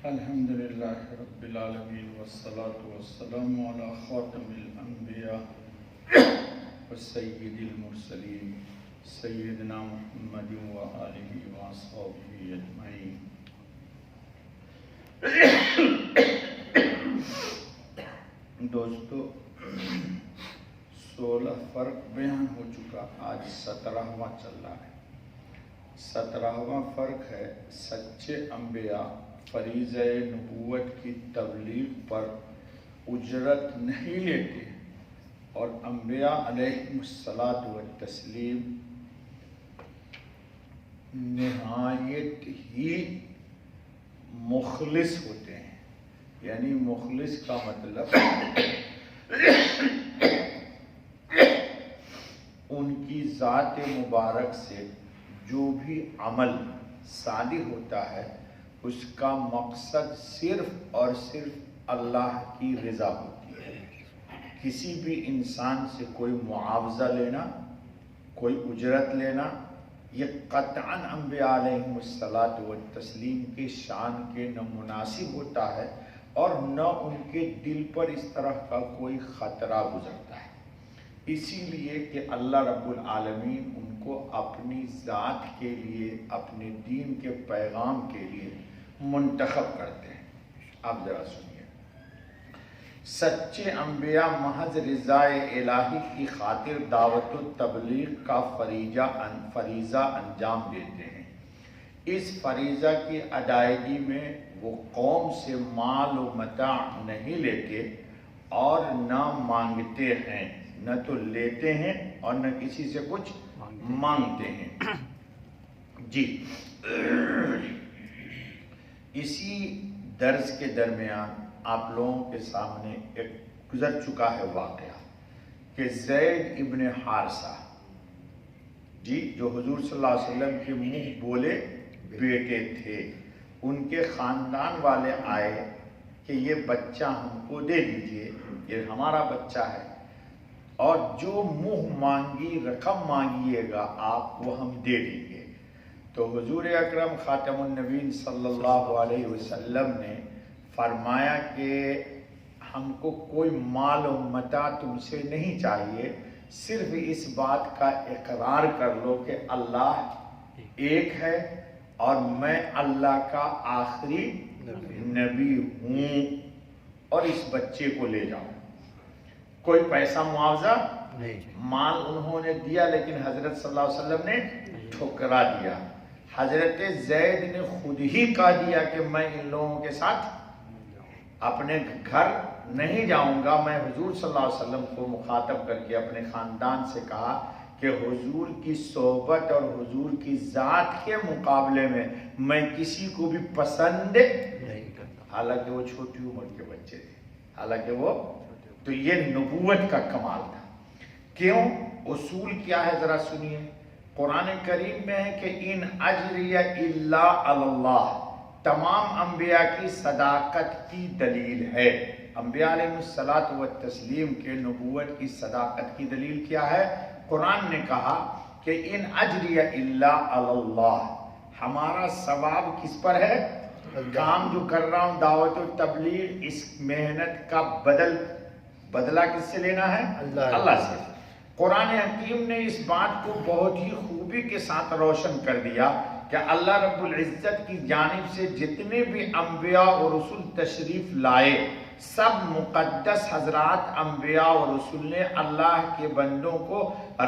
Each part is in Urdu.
الحمد للہ رب العالمین والصلاة والسلام علی خاتم الانبیاء والسید المرسلین سیدنا محمد وآلہ واصحابہ اجمعین۔ دوستو 16 فرق بیان ہو چکا، آج 17واں چل رہا ہے۔ 17واں فرق ہے سچے انبیاء فریضہ نبوت کی تبلیغ پر اجرت نہیں لیتے اور انبیاء علیہم الصلاۃ والتسلیم نہایت ہی مخلص ہوتے ہیں۔ یعنی مخلص کا مطلب ان کی ذات مبارک سے جو بھی عمل صادر ہوتا ہے اس کا مقصد صرف اور صرف اللہ کی رضا ہوتی ہے۔ کسی بھی انسان سے کوئی معاوضہ لینا، کوئی اجرت لینا، یہ قطعاً انبیاء علیہم الصلاۃ والتسلیم کے شان کے نہ مناسب ہوتا ہے اور نہ ان کے دل پر اس طرح کا کوئی خطرہ گزرتا ہے۔ اسی لیے کہ اللہ رب العالمین ان کو اپنی ذات کے لیے، اپنے دین کے پیغام کے لیے منتخب کرتے ہیں۔ اب ذرا سنیے، سچے انبیاء محض رضا الہی کی خاطر دعوت و تبلیغ کا فریضہ انجام دیتے ہیں۔ اس فریضہ کی ادائیگی میں وہ قوم سے مال و متاع نہیں لیتے اور نہ مانگتے ہیں، نہ تو لیتے ہیں اور نہ کسی سے کچھ مانگتے ہیں۔ جی، اسی درس کے درمیان آپ لوگوں کے سامنے ایک گزر چکا ہے واقعہ کہ زید ابن حارثہ جی، جو حضور صلی اللہ علیہ وسلم کے منہ بولے بیٹے تھے، ان کے خاندان والے آئے کہ یہ بچہ ہم کو دے دیجئے، یہ ہمارا بچہ ہے اور جو منہ مانگی رقم مانگیے گا آپ وہ ہم دے دیں گے۔ تو حضور اکرم خاتم النبیین صلی اللہ علیہ وسلم نے فرمایا کہ ہم کو کوئی مال و متاع تم سے نہیں چاہیے، صرف اس بات کا اقرار کر لو کہ اللہ ایک ہے اور میں اللہ کا آخری نبی ہوں، اور اس بچے کو لے جاؤ۔ کوئی پیسہ معاوضہ نہیں، مال انہوں نے دیا لیکن حضرت صلی اللہ علیہ وسلم نے ٹھکرا دیا۔ حضرت زید نے خود ہی کہا دیا کہ میں ان لوگوں کے ساتھ اپنے گھر نہیں جاؤں گا۔ میں حضور صلی اللہ علیہ وسلم کو مخاطب کر کے اپنے خاندان سے کہا کہ حضور کی صحبت اور حضور کی ذات کے مقابلے میں کسی کو بھی پسند نہیں کرتا۔ حالانکہ وہ چھوٹی عمر کے بچے تھے، تو یہ نبوت کا کمال تھا۔ کیوں؟ اصول کیا ہے ذرا سنیے۔ قرآن کریم میں ہے کہ ان اجریہ الا علی اللہ، تمام انبیاء کی صداقت کی دلیل ہے۔ انبیاء علیہ الصلاۃ والتسلیم کے نبوت کی صداقت کی دلیل کیا ہے؟ قرآن نے کہا کہ ان اجریہ الا علی اللہ، ہمارا ثواب کس پر ہے؟ کام جو کر رہا ہوں دعوت و تبلیغ، اس محنت کا بدلہ کس سے لینا ہے؟ اللہ سے۔ قرآن حکیم نے اس بات کو بہت ہی خوبی کے ساتھ روشن کر دیا کہ اللہ رب العزت کی جانب سے جتنے بھی انبیاء اور رسول تشریف لائے، سب مقدس حضرات انبیاء اور رسول نے اللہ کے بندوں کو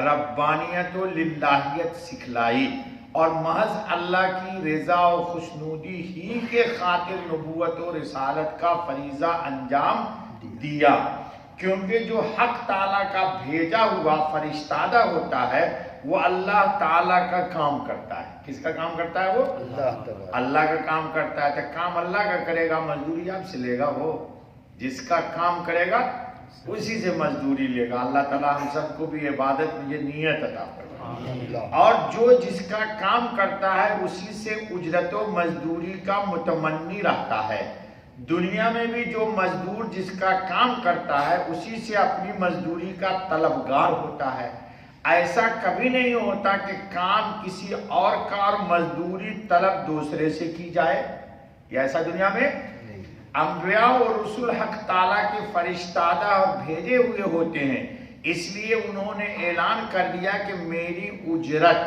ربانیت و للہیت سکھلائی اور محض اللہ کی رضا و خوشنودی ہی کے خاطر نبوت و رسالت کا فریضہ انجام دیا۔ کیونکہ جو حق تعالیٰ کا بھیجا ہوا فرشتادہ ہوتا ہے وہ اللہ تعالیٰ کا کام کرتا ہے۔ کس کا کام کرتا ہے؟ وہ اللہ کا کام کرتا ہے۔ تو کام اللہ کا کرے گا، مزدوری آپ سے لے گا۔ وہ جس کا کام کرے گا اسی سے مزدوری لے گا۔ اللہ تعالیٰ ہم سب کو بھی عبادت میں یہ نیت عطا فرمائے، اور جو جس کا کام کرتا ہے اسی سے اجرت و مزدوری کا متمنی رہتا ہے۔ دنیا میں بھی جو مزدور جس کا کام کرتا ہے اسی سے اپنی مزدوری کا طلبگار ہوتا ہے۔ ایسا کبھی نہیں ہوتا کہ کام کسی اور کا اور مزدوری طلب دوسرے سے کی جائے، یہ ایسا دنیا میں انبیاء اور رسول حق تعالیٰ کے فرشتادہ اور بھیجے ہوئے ہوتے ہیں، اس لیے انہوں نے اعلان کر دیا کہ میری اجرت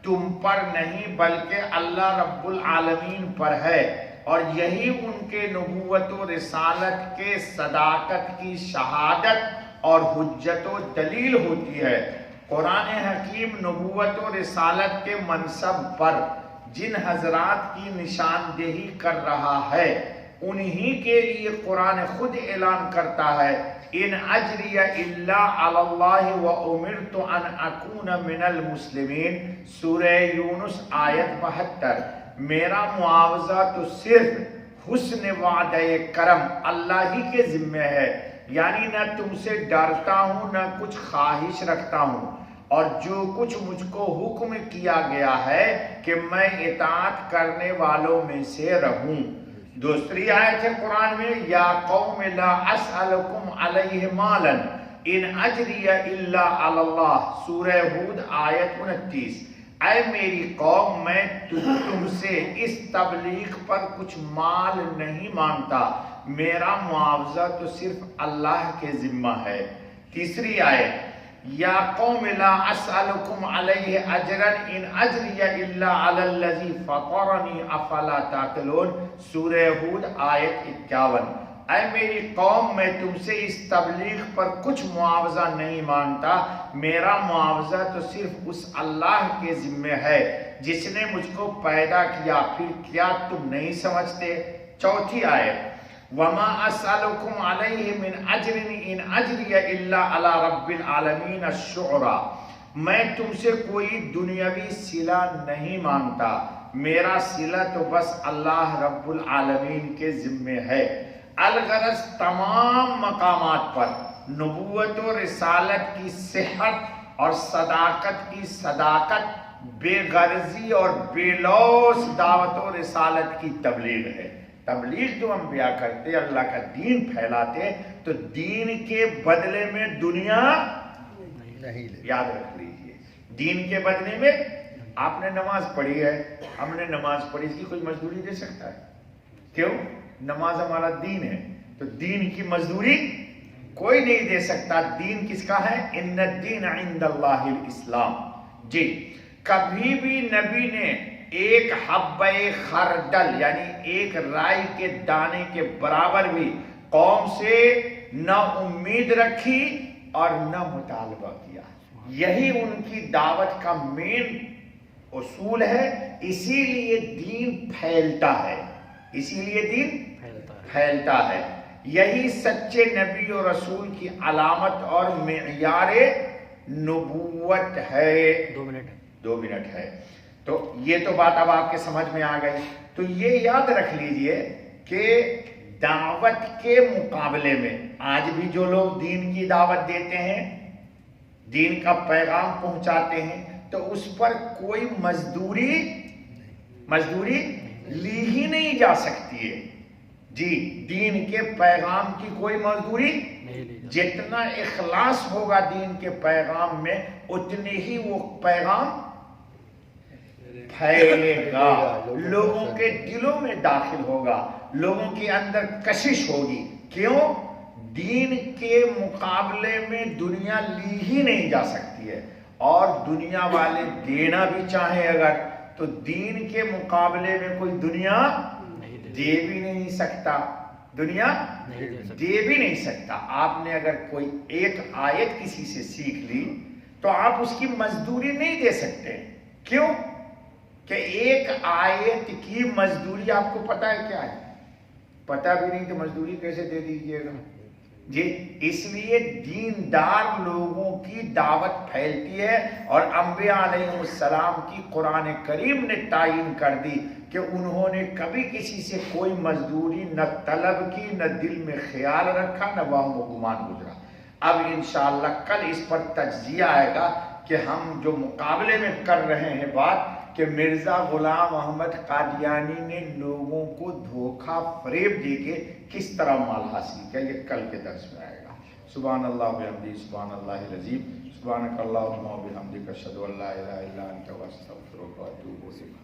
تم پر نہیں بلکہ اللہ رب العالمین پر ہے، اور یہی ان کے نبوت و رسالت کے صداقت کی شہادت اور حجت و دلیل ہوتی ہے۔ قرآن حکیم نبوت و رسالت کے منصب پر جن حضرات کی نشاندہی کر رہا ہے انہی کے لیے قرآن خود اعلان کرتا ہے، ان اجری الا علی اللہ وامرت ان اکون من المسلمین، سورہ یونس آیت 72۔ میرا معاوضہ تو صرف حسن وعدہ کرم اللہ ہی کے ذمہ ہے، یعنی نہ تم سے ڈرتا ہوں نہ کچھ خواہش رکھتا ہوں، اور جو کچھ مجھ کو حکم کیا گیا ہے کہ میں اطاعت کرنے والوں میں سے رہوں۔ دوسری آیت ہے قرآن میں، یا قوم لا اسألکم علیہ مالا ان اجری الا علی اللہ، سورہ ہود آیت 29۔ اے میری قوم، میں تم سے اس تبلیغ پر کچھ مال نہیں مانگتا، میرا معاوضہ تو صرف اللہ کے ذمہ ہے۔ تیسری آیت، یا قوم لا اسألکم علیہ اجرا ان اجری الا علی الذی فطرنی افلا تعقلون، سورہ ہود آیت 51۔ اے میری قوم، میں تم سے اس تبلیغ پر کچھ معاوضہ نہیں مانگتا، میرا معاوضہ تو صرف اس اللہ کے ذمہ ہے جس نے مجھ کو پیدا کیا، پھر کیا تم نہیں سمجھتے؟ چوتھی آیت، وما اسألکم علیہ من اجر ان اجری الا علی رب العالمین، الشعراء، میں تم سے کوئی دنیاوی صلہ نہیں مانگتا، میرا صلہ تو بس اللہ رب العالمین کے ذمہ ہے۔ الغرض تمام مقامات پر نبوت و رسالت کی صحت اور صداقت کی صداقت، بے غرضی اور بے لوث دعوت و رسالت کی تبلیغ ہے۔ تبلیغ جو انبیاء کرتے، اللہ کا دین پھیلاتے، تو دین کے بدلے میں دنیا نہیں، یاد رکھ لیجئے، دین کے بدلے میں آپ نے نماز پڑھی ہے، ہم نے نماز پڑھی، اس کی کوئی مزدوری دے سکتا ہے؟ کیوں؟ نماز ہمارا دین ہے، تو دین کی مزدوری کوئی نہیں دے سکتا۔ دین کس کا ہے؟ ان الدین عند اللہ الاسلام۔ جی، کبھی بھی نبی نے ایک حبہ خردل یعنی ایک رائی کے دانے کے برابر بھی قوم سے نہ امید رکھی اور نہ مطالبہ کیا۔ یہی ان کی دعوت کا مین اصول ہے، اسی لیے دین پھیلتا ہے، اسی لیے دین پھیلتا ہے۔ یہی سچے نبی و رسول کی علامت اور معیار نبوت ہے۔ 2 منٹ ہے، تو یہ تو بات اب آپ کے سمجھ میں آ گئی۔ تو یہ یاد رکھ لیجئے کہ دعوت کے مقابلے میں آج بھی جو لوگ دین کی دعوت دیتے ہیں، دین کا پیغام پہنچاتے ہیں، تو اس پر کوئی مزدوری لی ہی نہیں جا سکتی ہے۔ جی، دین کے پیغام کی کوئی مزدوری، جتنا اخلاص ہوگا دین کے پیغام میں اتنے ہی وہ پیغام پھیلے گا، لوگوں کے دلوں میں داخل ہوگا، لوگوں کے اندر کشش ہوگی۔ کیوں؟ دین کے مقابلے میں دنیا لی ہی نہیں جا سکتی ہے، اور دنیا والے دینا بھی چاہیں اگر، تو دین کے مقابلے میں کوئی دنیا دے بھی نہیں سکتا، دنیا دے بھی نہیں سکتا۔ آپ نے اگر کوئی ایک آیت کسی سے سیکھ لی تو آپ اس کی مزدوری نہیں دے سکتے۔ کیوں؟ کہ ایک آیت کی مزدوری آپ کو پتا ہے کیا ہے؟ پتا بھی نہیں تو مزدوری کیسے دے دیجئے گا؟ جی، اس لیے دیندار لوگوں کی دعوت پھیلتی ہے، اور انبیاء علیہ السلام کی قرآن کریم نے تعین کر دی کہ انہوں نے کبھی کسی سے کوئی مزدوری نہ طلب کی، نہ دل میں خیال رکھا، نہ وہم و گمان گزرا۔ اب انشاءاللہ کل اس پر تجزیہ آئے گا کہ ہم جو مقابلے میں کر رہے ہیں بات، کہ مرزا غلام احمد قادیانی نے لوگوں کو دھوکہ فریب دے کے کس طرح مال حاصل کیا، یہ کل کے درس میں آئے گا۔ سبحان اللہ بحمدہ، سبحان اللہ العظیم، سبحانک اللہم و بحمدک، اشہد ان لا الہ الا انت، استغفرک و اتوب الیک۔